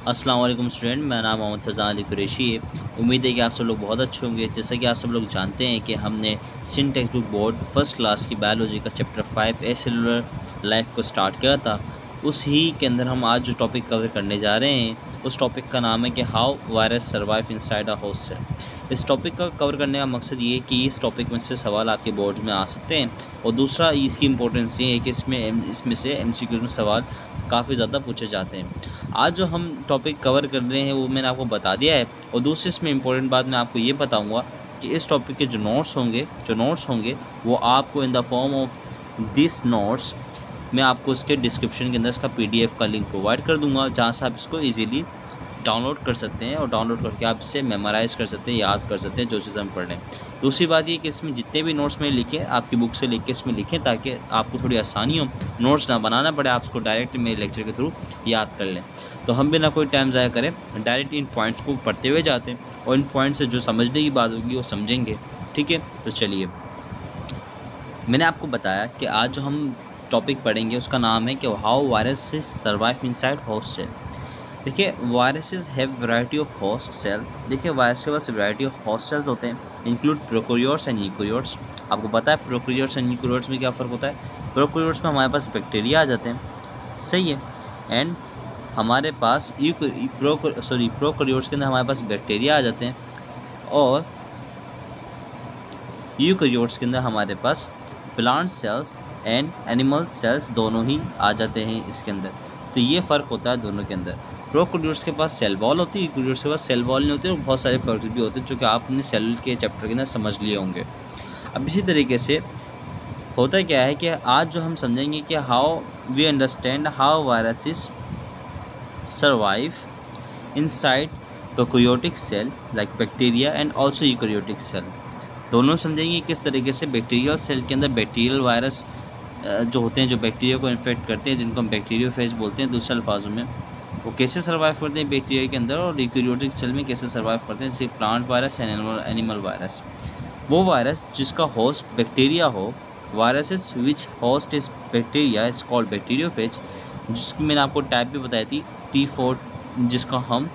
अस्सलाम वालेकुम स्टूडेंट, मेरा नाम मोहम्मद फ़ज़ान अली कुरैशी है। उम्मीद है कि आप सब लोग बहुत अच्छे होंगे। जैसा कि आप सब लोग जानते हैं कि हमने Sindh text book board first class की बायोलॉजी का चैप्टर 5 ए सेलुलर लाइफ को स्टार्ट किया था। उस ही के अंदर हम आज जो टॉपिक कवर करने जा रहे हैं उस टॉपिक का नाम है कि how virus survive inside a host cell. इस टॉपिक का कवर करने का मकसद ये है कि इस टॉपिक में से सवाल आपके बोर्ड में आ सकते हैं, और दूसरा इसकी इम्पोर्टेंस ये है कि इसमें से MCQ में सवाल काफ़ी ज़्यादा पूछे जाते हैं। आज जो हम टॉपिक कवर कर रहे हैं वो मैंने आपको बता दिया है, और दूसरी इसमें इम्पोर्टेंट बात मैं आपको ये बताऊंगा कि इस टॉपिक के जो नोट्स होंगे वो आपको in the form of this notes मैं आपको उसके डिस्क्रिप्शन के अंदर इसका PDF का लिंक प्रोवाइड कर दूंगा, जहाँ से आप इसको ईज़िली डाउनलोड कर सकते हैं और डाउनलोड करके आप इसे मेमोराइज़ कर सकते हैं, याद कर सकते हैं जो चीज़ हम पढ़ रहे हैं। दूसरी बात ये कि इसमें जितने भी नोट्स में लिखे आपकी बुक से लेके इसमें लिखें, ताकि आपको थोड़ी आसानी हो, नोट्स ना बनाना पड़े, आप इसको डायरेक्ट मेरे लेक्चर के थ्रू याद कर लें। तो हम बिना कोई टाइम ज़ाया करें डायरेक्ट इन पॉइंट्स को पढ़ते हुए जाते हैं, और इन पॉइंट्स से जो समझने की बात होगी वो समझेंगे। ठीक है, तो चलिए, मैंने आपको बताया कि आज जो हम टॉपिक पढ़ेंगे उसका नाम है कि how viruses survive inside host cell. देखिए, viruses have variety of host cell. देखिए, वायरस के पास वैरायटी ऑफ होस्ट सेल्स होते हैं, इंक्लूड प्रोकैरियोट्स एंड यूकैरियोट्स। आपको पता है प्रोकैरियोट्स एंड यूकैरियोट्स में क्या फ़र्क होता है? प्रोकैरियोट्स में हमारे पास बैक्टीरिया आ जाते हैं, सही है, एंड हमारे पास प्रोकैरियोट्स के अंदर हमारे पास बैक्टीरिया आ जाते हैं, और यूकैरियोट्स के अंदर हमारे पास plant cells and animal cells दोनों ही आ जाते हैं इसके अंदर। तो ये फ़र्क होता है दोनों के अंदर। प्रोकैरियोट्स के पास सेल वॉल होती है, यूकैरियोट्स के पास सेल वॉल नहीं होती, और बहुत सारे फ़र्क भी होते हैं जो कि आपने सेल के चैप्टर के अंदर समझ लिए होंगे। अब इसी तरीके से होता क्या है कि आज जो हम समझेंगे कि how we understand how viruses survive inside prokaryotic cell like bacteria and also eukaryotic cell. दोनों समझेंगे किस तरीके से बैक्टीरियल सेल के अंदर बैक्टीरियल वायरस जो होते हैं, जो बैक्टीरिया को इन्फेक्ट करते हैं, जिनको हम बैक्टीरियोफेज बोलते हैं दूसरे अल्फाजों में, वो कैसे सर्वाइव करते हैं बैक्टीरिया के अंदर, और यूकैरियोटिक सेल में कैसे सर्वाइव करते हैं, जैसे plant virus and animal virus. वो वायरस जिसका होस्ट बैक्टीरिया हो, viruses which host is bacteria is called bacteriophage, जिसकी मैंने आपको टाइप भी बताई थी T4, जिसका हम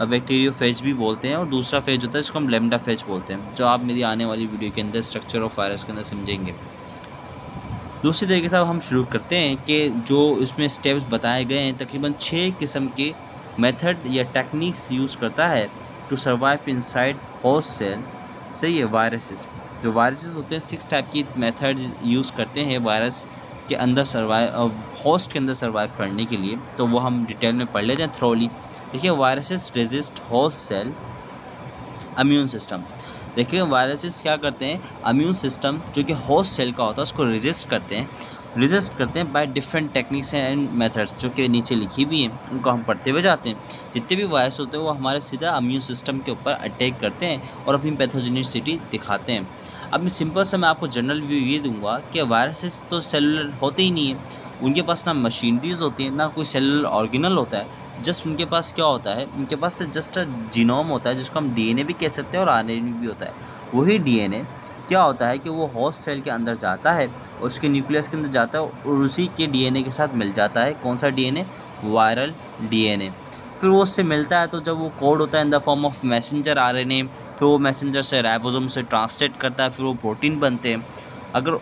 बैक्टीरियोफेज भी बोलते हैं, और दूसरा फेज होता है जिसको हम लैम्डा फेज बोलते हैं, जो आप मेरी आने वाली वीडियो के अंदर स्ट्रक्चर ऑफ वायरस के अंदर समझेंगे। दूसरी तरीके से अब हम शुरू करते हैं कि जो इसमें स्टेप्स बताए गए हैं, तकरीबन 6 किस्म के मेथड या टेक्निक्स यूज़ करता है to survive inside host cell. सही है, वायरसेस जो वायरसेस होते हैं 6 टाइप की मेथड यूज़ करते हैं वायरस के अंदर सर्वाइव, होस्ट के अंदर सर्वाइव करने के लिए। तो वो हम डिटेल में पढ़ लेते हैं थ्रोली। देखिए, viruses resist host cell immune system. देखिए, वायरसेस क्या करते हैं, इम्यून सिस्टम जो कि होस्ट सेल का होता है उसको रेजिस्ट करते हैं by different techniques and methods, जो कि नीचे लिखी हुई हैं, उनको हम पढ़ते हुए जाते हैं। जितने भी वायरस होते हैं वो हमारे सीधा इम्यून सिस्टम के ऊपर अटैक करते हैं और अपनी पैथोजेनिसिटी दिखाते हैं। अब मैं सिंपल सा मैं आपको जनरल व्यू ये दूंगा कि वायरसेस तो सेलुलर होते ही नहीं है, उनके पास ना मशीनरीज होती हैं, ना कोई सेलुलर ऑर्गेनल होता है। जस्ट उनके पास क्या होता है, उनके पास जस्ट जीनोम होता है, जिसको हम DNA भी कह सकते हैं और RNA भी होता है। वही DNA क्या होता है कि वो होस्ट सेल के अंदर जाता है और उसके न्यूक्लियस के अंदर जाता है, और उसी के DNA के साथ मिल जाता है। कौन सा DNA? Viral DNA। फिर वो उससे मिलता है, तो जब वो कोड होता है in the form of messenger RNA, फिर वो मैसेंजर से राइबोसोम से ट्रांसलेट करता है, फिर वो प्रोटीन बनते हैं। अगर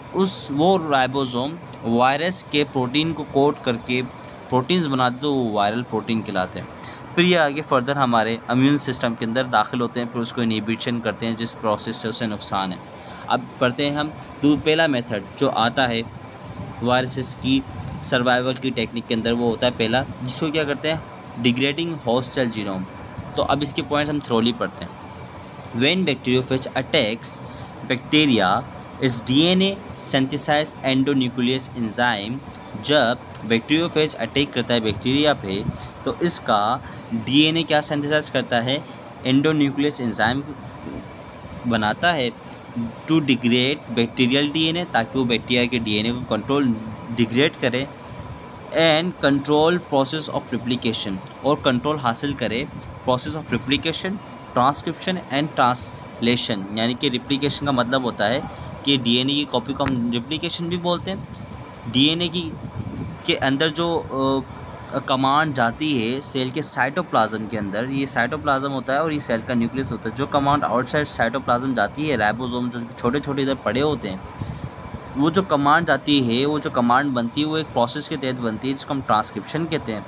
वो राइबोसोम वायरस के प्रोटीन को कोड करके प्रोटीन्स बनाते तो वो वायरल प्रोटीन कहलाते हैं। फिर ये आगे फर्दर हमारे इम्यून सिस्टम के अंदर दाखिल होते हैं, फिर उसको इनहिबिशन करते हैं, जिस प्रोसेस से उसे नुकसान है। अब पढ़ते हैं हम पहला मेथड जो आता है वायरसेस की सर्वाइवल की टेक्निक के अंदर, वो होता है पहला, जिसको क्या करते हैं, डिग्रेडिंग होस्ट सेल जीनोम। तो अब इसके पॉइंट्स हम थ्रोली पढ़ते हैं। When bacteriophage attacks bacteria its DNA synthesize endonuclease enzyme. जब बैक्टीरियोफेज अटैक करता है बैक्टीरिया पे, तो इसका DNA क्या सिंथेसाइज करता है, एंडोन्यूक्लियस एंजाइम बनाता है टू डिग्रेड बैक्टीरियल DNA, ताकि वो बैक्टीरिया के DNA को डिग्रेड करे, and control process of replication, और कंट्रोल हासिल करे process of replication, transcription and translation. यानी कि रिप्लिकेशन का मतलब होता है कि DNA की कॉपी को हम रिप्लिकेशन भी बोलते हैं। DNA के अंदर जो कमांड जाती है सेल के साइटोप्लाज्म के अंदर, ये साइटोप्लाज्म होता है और ये सेल का न्यूक्लियस होता है, जो कमांड आउटसाइड साइटोप्लाज्म जाती है राइबोसोम जो छोटे छोटे इधर पड़े होते हैं, वो जो कमांड जाती है, वो जो कमांड बनती है वो एक प्रोसेस के तहत बनती है जिसको हम ट्रांसक्रिप्शन कहते हैं।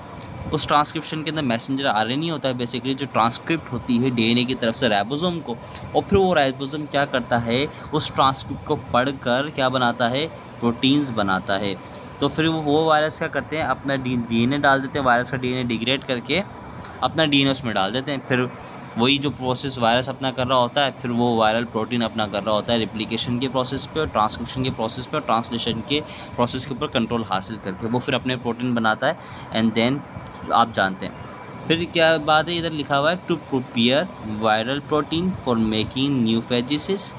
उस ट्रांसक्रिप्शन के अंदर मैसेंजर आरएनए होता है बेसिकली, जो ट्रांसक्रिप्ट होती है डीएनए की तरफ से राइबोसोम को, और फिर वो राइबोसोम क्या करता है, उस ट्रांसक्रिप्ट को पढ़कर क्या बनाता है, प्रोटीन्स बनाता है। तो फिर वो वायरस क्या करते हैं, अपना डीएनए डाल देते हैं, वायरस का डीएनए डिग्रेड करके अपना डीएनए उसमें डाल देते हैं। फिर वही जो प्रोसेस वायरस अपना कर रहा होता है, फिर वो वायरल प्रोटीन अपना कर रहा होता है रेप्लिकेशन के प्रोसेस पे और ट्रांसक्रिप्शन के प्रोसेस पे और ट्रांसलेशन के प्रोसेस के ऊपर कंट्रोल हासिल करके वो फिर अपने प्रोटीन बनाता है। एंड देन आप जानते हैं फिर क्या बात है, इधर लिखा हुआ है to prepare viral protein for making new phages,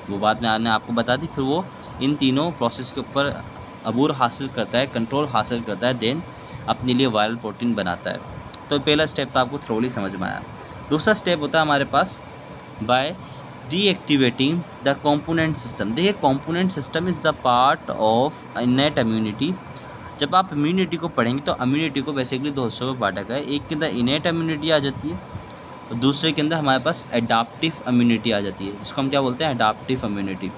वो बात मैंने आपको बता दी। फिर वो इन तीनों प्रोसेस के ऊपर अबूर हासिल करता है, कंट्रोल हासिल करता है, देन अपने लिए वायरल प्रोटीन बनाता है। तो पहला स्टेप तो आपको थ्रोली समझ में आया। दूसरा स्टेप होता है हमारे पास by deactivating the component system. देखिए component system is the part of innate immunity. जब आप इम्यूनिटी को पढ़ेंगे तो इम्यूनिटी को बेसिकली दो हिस्सों में बांटा गया है, एक के अंदर इनेट इम्यूनिटी आ जाती है और दूसरे के अंदर हमारे पास एडाप्टिव इम्यूनिटी आ जाती है, जिसको हम क्या बोलते हैं, एडाप्टिव इम्यूनिटी।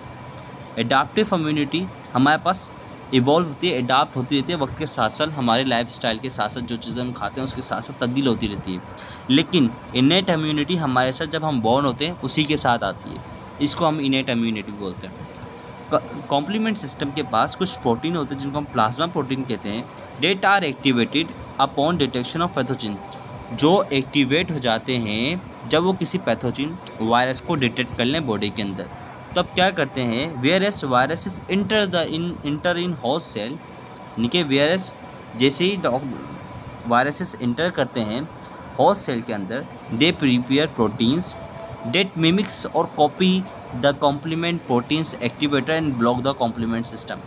एडाप्टिव इम्यूनिटी हमारे पास इवॉल्व होती है, एडाप्ट होती रहती है वक्त के साथ साथ, हमारे लाइफ स्टाइल के साथ साथ जो चीज़ें हम खाते हैं उसके साथ साथ तब्दील होती रहती है। लेकिन इनेट इम्यूनिटी हमारे साथ जब हम बॉर्न होते हैं उसी के साथ आती है, इसको हम इनेट इम्यूनिटी बोलते हैं। कॉम्प्लीमेंट सिस्टम के पास कुछ प्रोटीन होते हैं जिनको हम प्लाज्मा प्रोटीन कहते हैं, that are activated upon detection of pathogen, जो एक्टिवेट हो जाते हैं जब वो किसी पैथोजिन वायरस को डिटेक्ट कर लें बॉडी के अंदर। तब क्या करते हैं, whereas viruses enter in host cell, यानी कि वेयरएस जैसे ही वायरसेस इंटर करते हैं होस्ट सेल के अंदर, they prepare proteins that mimics और copy the complement proteins activator and block the complement system.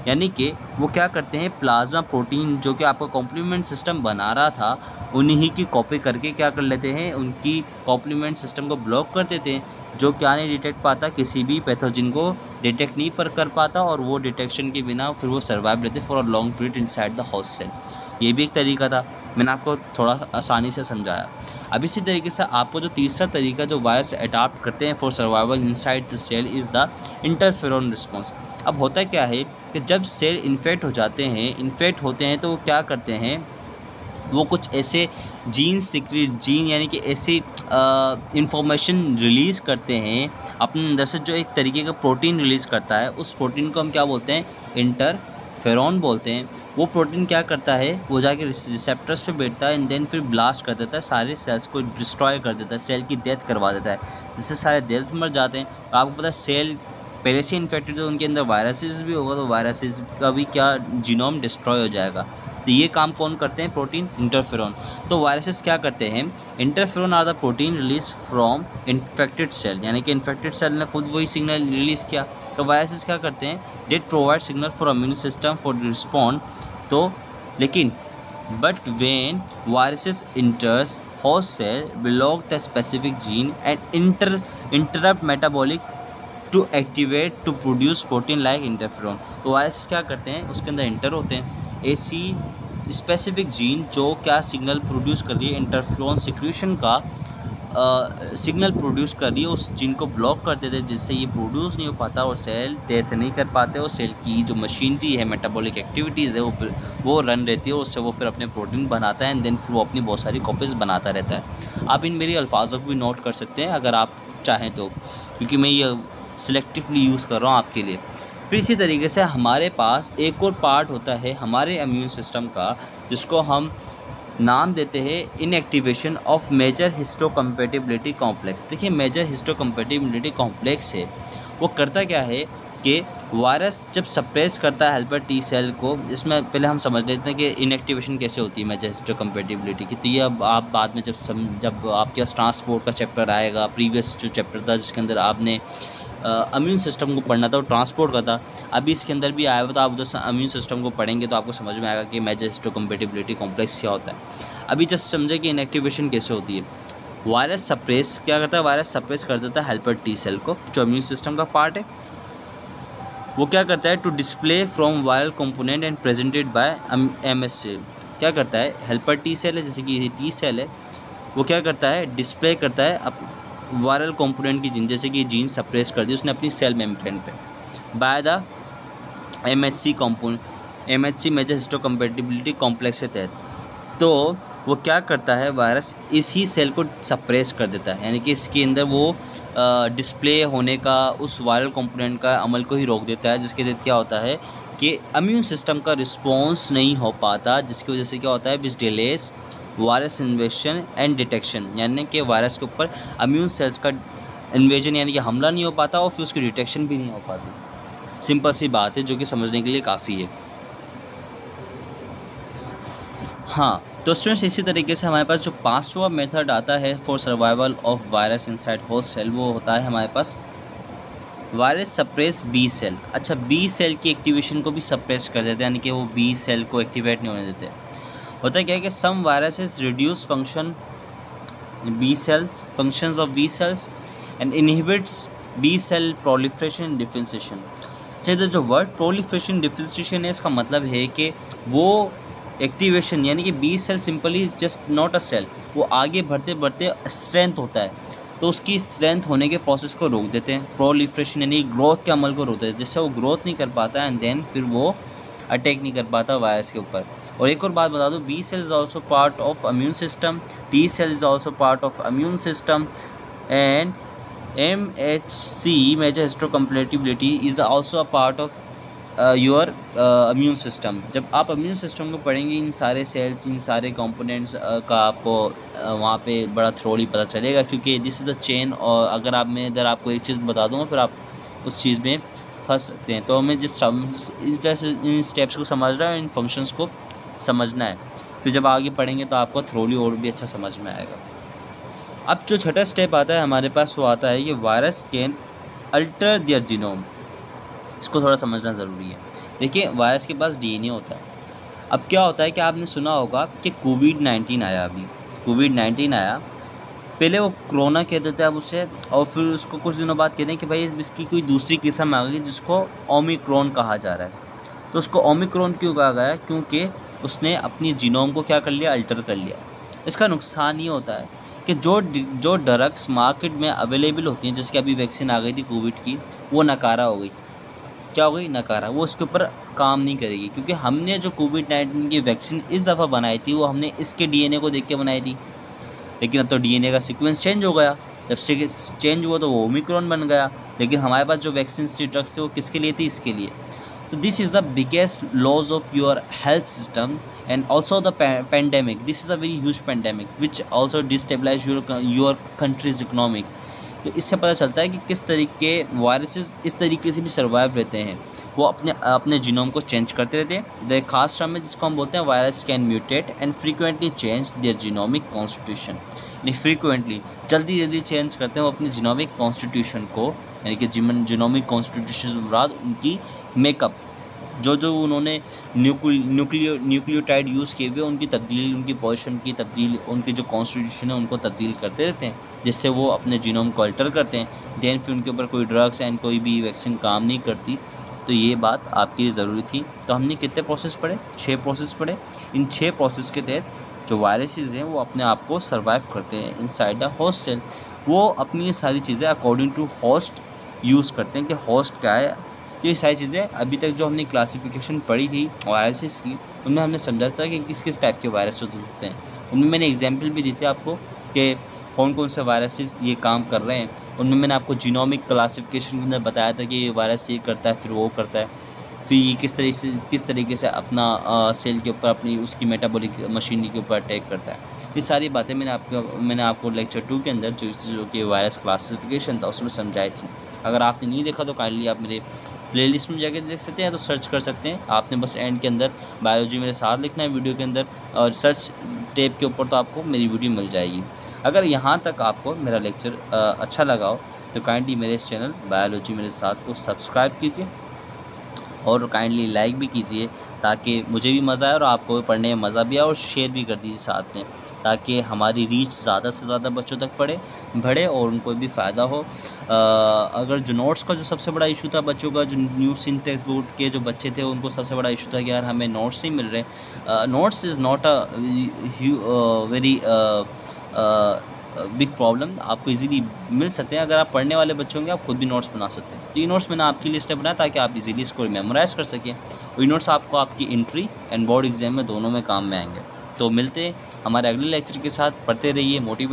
यानी कि वो क्या करते हैं, प्लाज्मा प्रोटीन जो कि आपका कॉम्प्लीमेंट सिस्टम बना रहा था उन्हीं की कॉपी करके क्या कर लेते हैं, उनकी कॉम्प्लीमेंट सिस्टम को ब्लॉक कर देते हैं, जो क्या नहीं डिटेक्ट पाता, किसी भी पैथोजिन को डिटेक्ट नहीं कर पाता, और वो डिटेक्शन के बिना फिर वो सर्वाइव रहते for a long period inside the host cell. ये भी एक तरीका था, मैंने आपको थोड़ा आसानी से समझाया। अब इसी तरीके से आपको जो तीसरा तरीका जो वायरस अडाप्ट करते हैं for survival inside the cell is the interferon response. अब होता क्या है कि जब सेल इन्फेक्ट होते हैं तो वो क्या करते हैं, वो कुछ ऐसे जीन यानी कि ऐसी इंफॉर्मेशन रिलीज़ करते हैं अपने अंदर से, जो एक तरीके का प्रोटीन रिलीज़ करता है। उस प्रोटीन को हम क्या बोलते हैं, इंटरफेरॉन बोलते हैं। वो प्रोटीन क्या करता है, वो जाके रिसेप्टर्स पे बैठता है एंड देन फिर ब्लास्ट कर देता है, सारे सेल्स को डिस्ट्रॉय कर देता है, सेल की डेथ करवा देता है, जिससे सारे डेथ मर जाते हैं। तो आपको पता है सेल पहले से इन्फेक्टेड, तो उनके अंदर वायरसेस भी होगा, तो वायरसेस का भी क्या जीनोम डिस्ट्रॉय हो जाएगा। तो ये काम कौन करते हैं, प्रोटीन इंटरफेरॉन। तो वायरसेस क्या करते हैं, interferon are the protein release from infected cell, यानी कि इन्फेक्टेड सेल ने खुद वही सिग्नल रिलीज़ किया। तो वायरसेस क्या करते हैं, that provide signal for immune system for respond. तो लेकिन but when viruses enters host cell block the specific gene and interrupt metabolic to activate to produce protein like interferon. तो virus क्या करते हैं, उसके अंदर इंटर होते हैं ऐसी स्पेसिफिक जीन जो क्या सिग्नल प्रोड्यूस कर रही है, इंटरफेरॉन सिक्रीशन का सिग्नल प्रोड्यूस कर रही है, उस जीन को ब्लॉक कर देते हैं, जिससे ये प्रोड्यूस नहीं हो पाता और सेल डेथ नहीं कर पाते, और सेल की जो मशीनरी है, मेटाबॉलिक एक्टिविटीज़ है वो रन रहती है, उससे वो फिर अपने प्रोटीन बनाता है एंड देन फिर वो अपनी बहुत सारी कॉपीज़ बनाता रहता है। आप इन मेरी अल्फाजों को भी नोट कर सकते हैं अगर आप चाहें तो, क्योंकि मैं ये सिलेक्टिवली यूज़ कर रहा हूँ आपके लिए। फिर इसी तरीके से हमारे पास एक और पार्ट होता है हमारे इम्यून सिस्टम का, जिसको हम नाम देते हैं inactivation of major histocompatibility complex. देखिए मेजर हिस्टोकम्पैटिबिलिटी कॉम्प्लेक्स है, वो करता क्या है कि वायरस जब सप्रेस करता है हेल्पर टी सेल को, इसमें पहले हम समझ लेते हैं कि इनएक्टिवेशन कैसे होती है मेजर हिस्टोकम्पैटिबिलिटी की। तो ये अब आप बाद में जब आपके पास ट्रांसपोर्ट का चैप्टर आएगा, प्रीवियस जो चैप्टर था जिसके अंदर आपने इम्यून सिस्टम को पढ़ना था और ट्रांसपोर्ट का था, अभी इसके अंदर भी आया हुआ, तो आप उधर से इम्यून सिस्टम को पढ़ेंगे तो आपको समझ में आएगा कि मेजर हिस्टोकम्पैटिबिलिटी कॉम्प्लेक्स क्या होता है। अभी जस्ट समझे कि इनएक्टिवेशन कैसे होती है। वायरस सप्रेस क्या करता है, वायरस सप्रेस कर देता है हेल्पर टी सेल को, जो इम्यून सिस्टम का पार्ट है। वो क्या करता है, to display from viral component and presented by MSC. क्या करता है, हेल्पर टी सेल है जैसे कि ये टी सेल है, वो क्या करता है, डिस्प्ले करता है अब वायरल कंपोनेंट की जीन, जैसे कि जीन सप्रेस कर दी उसने अपनी सेल मेम्ब्रेन पे by the MHC component, MHC major histocompatibility complex के तहत। तो वो क्या करता है, वायरस इसी सेल को सप्रेस कर देता है, यानी कि इसके अंदर वो डिस्प्ले होने का उस वायरल कंपोनेंट का अमल को ही रोक देता है, जिसके तहत क्या होता है कि इम्यून सिस्टम का रिस्पॉन्स नहीं हो पाता, जिसकी वजह से क्या होता है, which delays virus invasion and detection, यानी कि वायरस के ऊपर इम्यून सेल्स का इन्वेजन यानी कि हमला नहीं हो पाता और फिर उसकी डिटेक्शन भी नहीं हो पाती। सिंपल सी बात है जो कि समझने के लिए काफ़ी है। हाँ, तो स्टूडेंट्स इसी तरीके से हमारे पास जो पांचवा मेथड आता है for survival of virus inside host cell, वो होता है हमारे पास वायरस सप्रेस बी सेल। अच्छा, बी सेल की एक्टिवेशन को भी सप्रेस कर देते हैं, यानी कि वो बी सेल को एक्टिवेट नहीं होने देते। होता है क्या है कि some viruses reduce function B cells, functions of B cells and inhibits B cell proliferation and differentiation. अच्छा, जो वर्ड प्रोलिफरेशन डिफरेंशिएशन है, इसका मतलब है कि वो एक्टिवेशन यानी कि B cell simply just not a cell, वो आगे बढ़ते बढ़ते स्ट्रेंथ होता है, तो उसकी स्ट्रेंथ होने के प्रोसेस को रोक देते हैं। प्रोलिफरेशन यानी ग्रोथ के अमल को रोकते हैं, जिससे वो ग्रोथ नहीं कर पाता एंड देन फिर वो अटैक नहीं कर पाता वायरस के ऊपर। और एक और बात बता दूँ, B cell is also part of immune system, T cell is also part of immune system and MHC major histocompatibility is also a part of your immune system. जब आप इम्यून सिस्टम को पढ़ेंगे, इन सारे सेल्स, इन सारे components का आपको वहाँ पे बड़ा थ्रोली पता चलेगा, क्योंकि दिस इज़ द चेन। और अगर आप मैं इधर आपको एक चीज़ बता दूँगा फिर आप उस चीज़ में फंस सकते हैं। तो हमें जिस इस तरह से इन स्टेप्स को समझना है, इन फंक्शंस को समझना है, फिर जब आगे पढ़ेंगे तो आपको थ्रोली और भी अच्छा समझ में आएगा। अब जो छठा स्टेप आता है हमारे पास, वो आता है कि virus can alter their genome. इसको थोड़ा समझना ज़रूरी है। देखिए, वायरस के पास DNA होता है। अब क्या होता है कि आपने सुना होगा कि कोविड-19 आया, अभी कोविड-19 आया, पहले वो कोरोना कह देते हैं अब उसे, और फिर उसको कुछ दिनों बाद कहते हैं कि भाई इसकी कोई दूसरी किस्म आ गई जिसको ओमिक्रॉन कहा जा रहा है। तो उसको ओमिक्रॉन क्यों कहा गया? क्योंकि उसने अपनी जीनोम को क्या कर लिया, अल्टर कर लिया। इसका नुकसान ये होता है कि जो ड्रग्स मार्केट में अवेलेबल होती हैं, जैसे कि अभी वैक्सीन आ गई थी कोविड की, वो नकारा हो गई। क्या हो गई? नकारा। वो उसके ऊपर काम नहीं करेगी, क्योंकि हमने जो कोविड-19 की वैक्सीन इस दफ़ा बनाई थी, वो हमने इसके DNA को देख के बनाई थी। लेकिन अब तो DNA का सीक्वेंस चेंज हो गया। जब से चेंज हुआ तो वो ओमिक्रॉन बन गया। लेकिन हमारे पास जो वैक्सीन थी, ड्रग्स थे, वो किसके लिए थी? इसके लिए। तो this is the biggest loss of your health system and also the pandemic. This is a very huge pandemic which also destabilise your country's economic. तो इससे पता चलता है कि किस तरीके वायरसेस इस तरीके से भी सर्वाइव रहते हैं, वो अपने जीनोम को चेंज करते रहते हैं। द खास टर्म है जिसको हम बोलते हैं virus can mutate and frequently change their genomic constitution. यानी फ्रीक्वेंटली, जल्दी चेंज करते हैं वो अपने जीनोमिक कॉन्स्टिट्यूशन को, यानी कि जीनोमिक कॉन्स्टिट्यूशन से मुराद उनकी मेकअप, जो उन्होंने न्यूक्लियोटाइड यूज़ किए हुए, उनकी तब्दीली, उनकी पोजीशन की तब्दीली, उनकी जो कॉन्स्टिट्यूशन है उनको तब्दील करते रहते हैं, जिससे वो अपने जीनोम को अल्टर करते हैं। देन फिर उनके ऊपर कोई ड्रग्स एंड कोई भी वैक्सीन काम नहीं करती। तो ये बात आपके लिए ज़रूरी थी। तो हमने कितने प्रोसेस पढ़े? 6 प्रोसेस पढ़े। इन 6 प्रोसेस के तहत जो वायरसेस हैं वो अपने आप को सर्वाइव करते हैं इनसाइड द होस्ट सेल। वो अपनी सारी चीज़ें अकॉर्डिंग टू होस्ट यूज़ करते हैं कि होस्ट क्या है। तो ये सारी चीज़ें अभी तक जो हमने क्लासिफिकेशन पढ़ी थी वायरसेस की, उनमें हमने समझा था कि किस किस टाइप के वायरस होते हैं। उनमें मैंने एग्जांपल भी दी थी आपको कि कौन कौन से वायरसेस ये काम कर रहे हैं। उनमें मैंने आपको जीनोमिक क्लासिफिकेशन के अंदर बताया था कि ये वायरस ये करता है, फिर वो करता है, फिर ये किस तरीके से अपना सेल के ऊपर अपनी उसकी मेटाबॉलिक मशीनरी के ऊपर अटैक करता है। ये सारी बातें मैंने आपको लेक्चर 2 के अंदर जो कि वायरस क्लासिफिकेशन था उसमें समझाई थी। अगर आपने नहीं देखा तो काइंडली आप मेरे प्लेलिस्ट में जाके देख सकते हैं, तो सर्च कर सकते हैं। आपने बस एंड के अंदर बायोलॉजी मेरे साथ लिखना है वीडियो के अंदर, और सर्च टैब के ऊपर तो आपको मेरी वीडियो मिल जाएगी। अगर यहाँ तक आपको मेरा लेक्चर अच्छा लगा हो तो काइंडली मेरे इस चैनल बायोलॉजी मेरे साथ को सब्सक्राइब कीजिए और काइंडली लाइक भी कीजिए, ताकि मुझे भी मज़ा आए और आपको भी पढ़ने में मज़ा भी आए, और शेयर भी कर दीजिए साथ में, ताकि हमारी रीच ज़्यादा से ज़्यादा बच्चों तक बढ़े और उनको भी फ़ायदा हो। अगर जो नोट्स का जो सबसे बड़ा इशू था बच्चों का, जो न्यू सिंह टेक्स्ट बुक के जो बच्चे थे उनको सबसे बड़ा इशू था कि यार हमें नोट्स नहीं मिल रहे। Notes is not a very big problem, आपको इजीली मिल सकते हैं। अगर आप पढ़ने वाले बच्चे होंगे आप खुद भी नोट्स बना सकते हैं। तो ये नोट्स मैंने आपके लिए स्टेप बनाया ताकि आप इजीली इसको मेमोराइज़ कर सकें। और ये नोट्स आपको आपकी एंट्री एंड बोर्ड एग्जाम में दोनों में काम में आएंगे। तो मिलते हैं हमारे अगले लेक्चर के साथ। पढ़ते रहिए, मोटिवेट